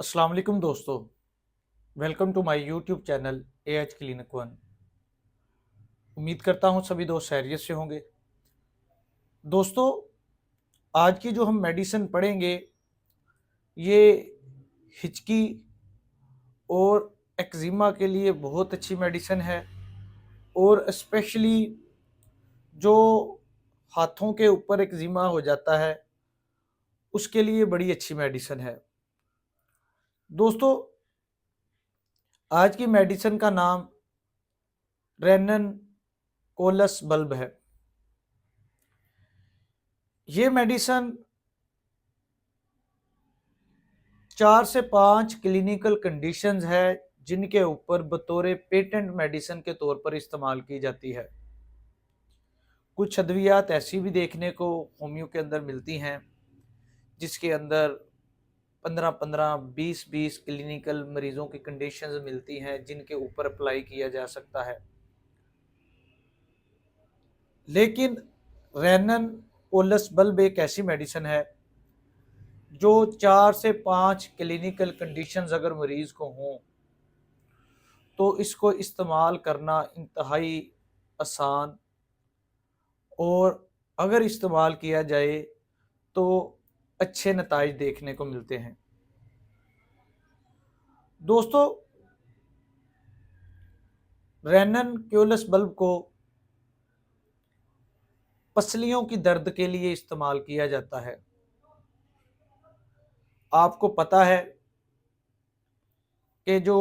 अस्सलाम वालेकुम दोस्तों। Welcome to my YouTube channel AH clinic one. उम्मीद करता हूँ सभी दोस्त खैरियत से होंगे। दोस्तों, आज की जो हम मेडिसिन पढ़ेंगे ये हिचकी और एक्जिमा के लिए बहुत अच्छी मेडिसिन है। और स्पेशली जो हाथों के ऊपर एक्जिमा हो जाता है उसके लिए बड़ी अच्छी मेडिसिन है। दोस्तों, आज की मेडिसिन का नाम रेनन कोलस बल्ब है। ये मेडिसिन 4 से 5 क्लिनिकल कंडीशंस है जिनके ऊपर बतौर पेटेंट मेडिसिन के तौर पर इस्तेमाल की जाती है। कुछ अद्वियात ऐसी भी देखने को होम्यो के अंदर मिलती हैं जिसके अंदर 15-15, 20-20 क्लिनिकल मरीजों की कंडीशंस मिलती हैं जिनके ऊपर अप्लाई किया जा सकता है। लेकिन रेनन कोलस बल्ब एक ऐसी मेडिसिन है जो 4 से 5 क्लिनिकल कंडीशंस अगर मरीज को हों तो इसको इस्तेमाल करना इंतहाई आसान और अगर इस्तेमाल किया जाए तो अच्छे नताइज देखने को मिलते हैं। दोस्तों, रेनन क्यूलस बल्ब को पसलियों की दर्द के लिए इस्तेमाल किया जाता है। आपको पता है कि जो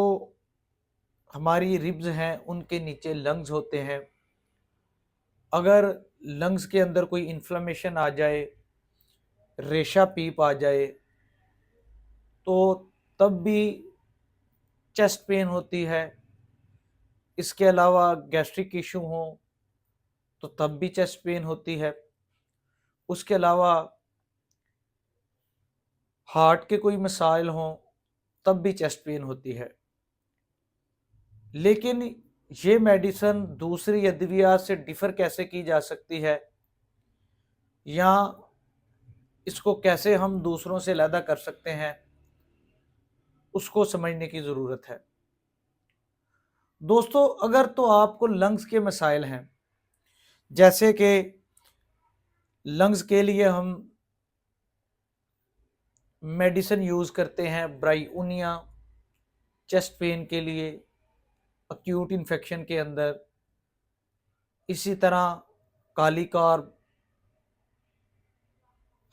हमारी रिब्स हैं उनके नीचे लंग्स होते हैं। अगर लंग्स के अंदर कोई इन्फ्लेमेशन आ जाए, रेशा पीप आ जाए तो तब भी चेस्ट पेन होती है। इसके अलावा गैस्ट्रिक इशू हो तो तब भी चेस्ट पेन होती है। उसके अलावा हार्ट के कोई मसाइल हों तब भी चेस्ट पेन होती है। लेकिन ये मेडिसिन दूसरी अद्वियात से डिफ़र कैसे की जा सकती है या इसको कैसे हम दूसरों से अलग कर सकते हैं, उसको समझने की ज़रूरत है। दोस्तों, अगर तो आपको लंग्स के मसाइल हैं, जैसे कि लंग्स के लिए हम मेडिसिन यूज़ करते हैं ब्राइउनिया चेस्ट पेन के लिए, अक्यूट इन्फेक्शन के अंदर। इसी तरह काली कार्ब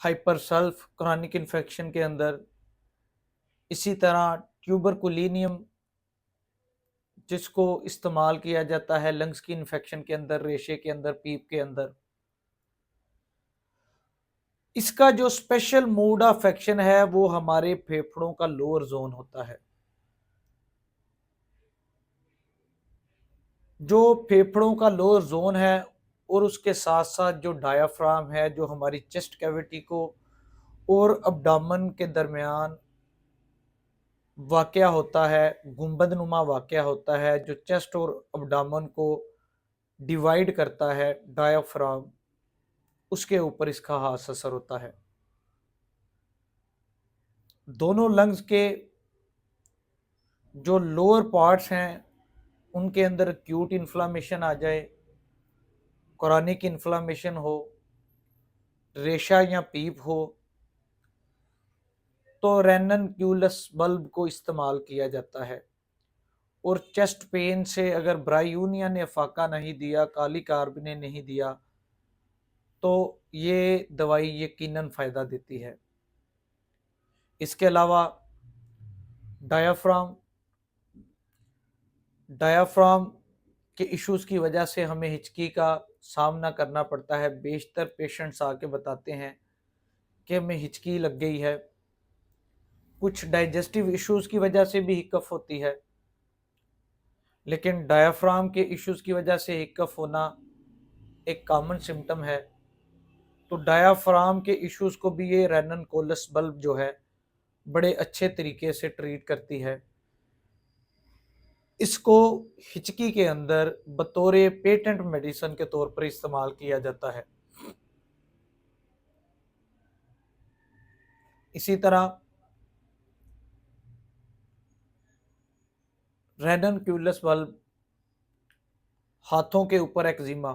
हाइपरसल्फ क्रॉनिक इन्फेक्शन के अंदर। इसी तरह ट्यूबरकुलिनियम जिसको इस्तेमाल किया जाता है लंग्स की इन्फेक्शन के अंदर, रेशे के अंदर, पीप के अंदर। इसका जो स्पेशल मोड ऑफ एक्शन है वो हमारे फेफड़ों का लोअर जोन होता है। जो फेफड़ों का लोअर जोन है और उसके साथ साथ जो डायाफ्राम है जो हमारी चेस्ट कैविटी को और अब्डामन के दरमियान वाक़या होता है, गुंबद नुमा वाक़या होता है जो चेस्ट और अब्डामन को डिवाइड करता है, डायाफ्राम, उसके ऊपर इसका खास असर होता है। दोनों लंग्स के जो लोअर पार्ट्स हैं उनके अंदर एक्यूट इन्फ्लामेशन आ जाए, क्रॉनिक इन्फ्लामेशन हो, रेशा या पीप हो तो रेनन क्यूलस बल्ब को इस्तेमाल किया जाता है। और चेस्ट पेन से अगर ब्रायूनिया ने फाका नहीं दिया, काली कार्ब ने नहीं दिया तो ये दवाई यकीनन फ़ायदा देती है। इसके अलावा डायाफ्राम डायाफ्राम के इश्यूज़ की वजह से हमें हिचकी का सामना करना पड़ता है। बेशतर पेशेंट्स आके बताते हैं कि हमें हिचकी लग गई है। कुछ डाइजेस्टिव इश्यूज़ की वजह से भी हिकअप होती है, लेकिन डायाफ्राम के इश्यूज़ की वजह से हिकअप होना एक कॉमन सिम्टम है। तो डायाफ्राम के इश्यूज़ को भी ये रेनन कोलस बल्ब जो है बड़े अच्छे तरीके से ट्रीट करती है। इसको हिचकी के अंदर बतौर पेटेंट मेडिसिन के तौर पर इस्तेमाल किया जाता है। इसी तरह रैननक्यूलस बल्ब, हाथों के ऊपर एक्जिमा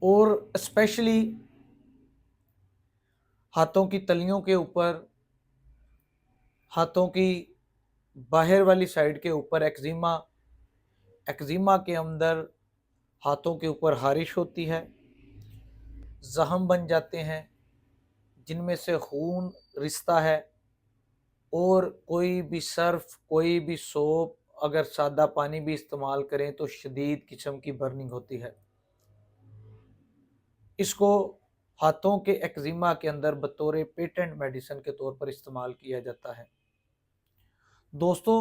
और स्पेशली हाथों की तलियों के ऊपर, हाथों की बाहर वाली साइड के ऊपर एक्जिमा, एक्जिमा के अंदर हाथों के ऊपर हारिश होती है, जख्म बन जाते हैं जिनमें से खून रिश्ता है, और कोई भी सर्फ, कोई भी सोप, अगर सादा पानी भी इस्तेमाल करें तो शदीद किस्म की बर्निंग होती है। इसको हाथों के एक्जिमा के अंदर बतौर पेटेंट मेडिसिन के तौर पर इस्तेमाल किया जाता है। दोस्तों,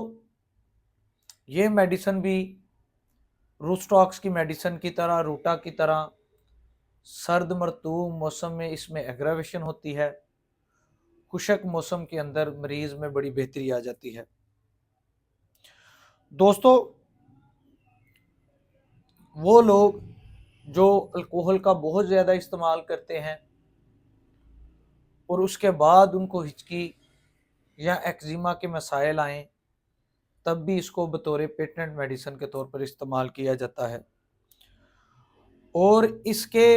ये मेडिसिन भी रूस्टॉक्स की मेडिसिन की तरह, रूटा की तरह सर्द मरतूब मौसम में इसमें एग्रावेशन होती है, खुशक मौसम के अंदर मरीज में बड़ी बेहतरी आ जाती है। दोस्तों, वो लोग जो अल्कोहल का बहुत ज़्यादा इस्तेमाल करते हैं और उसके बाद उनको हिचकी या एक्जिमा के मसाइल आएँ, तब भी इसको बतौर पेटेंट मेडिसिन के तौर पर इस्तेमाल किया जाता है। और इसके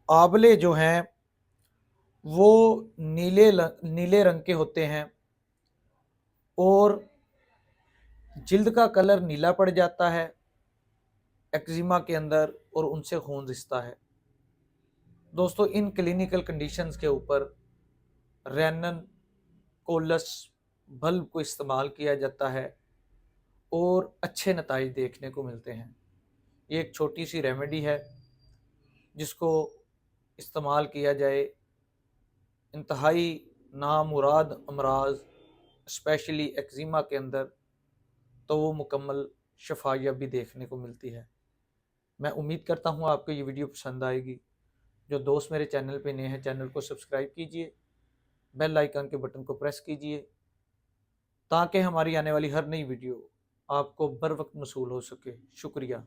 आंवले जो हैं वो नीले रंग के होते हैं और जिल्द का कलर नीला पड़ जाता है एक्जिमा के अंदर और उनसे खून रिश्ता है। दोस्तों, इन क्लिनिकल कंडीशंस के ऊपर रैनन कोलस बल्ब को इस्तेमाल किया जाता है और अच्छे नताइज देखने को मिलते हैं। ये एक छोटी सी रेमेडी है जिसको इस्तेमाल किया जाए, इंतहाई नामुराद अमराज स्पेशली एक्जिमा के अंदर, तो वो मुकम्मल शफायाबी देखने को मिलती है। मैं उम्मीद करता हूँ आपको ये वीडियो पसंद आएगी। जो दोस्त मेरे चैनल पे नए हैं, चैनल को सब्सक्राइब कीजिए, बेल आइकन के बटन को प्रेस कीजिए ताकि हमारी आने वाली हर नई वीडियो आपको बर वक्त मसूल हो सके। शुक्रिया।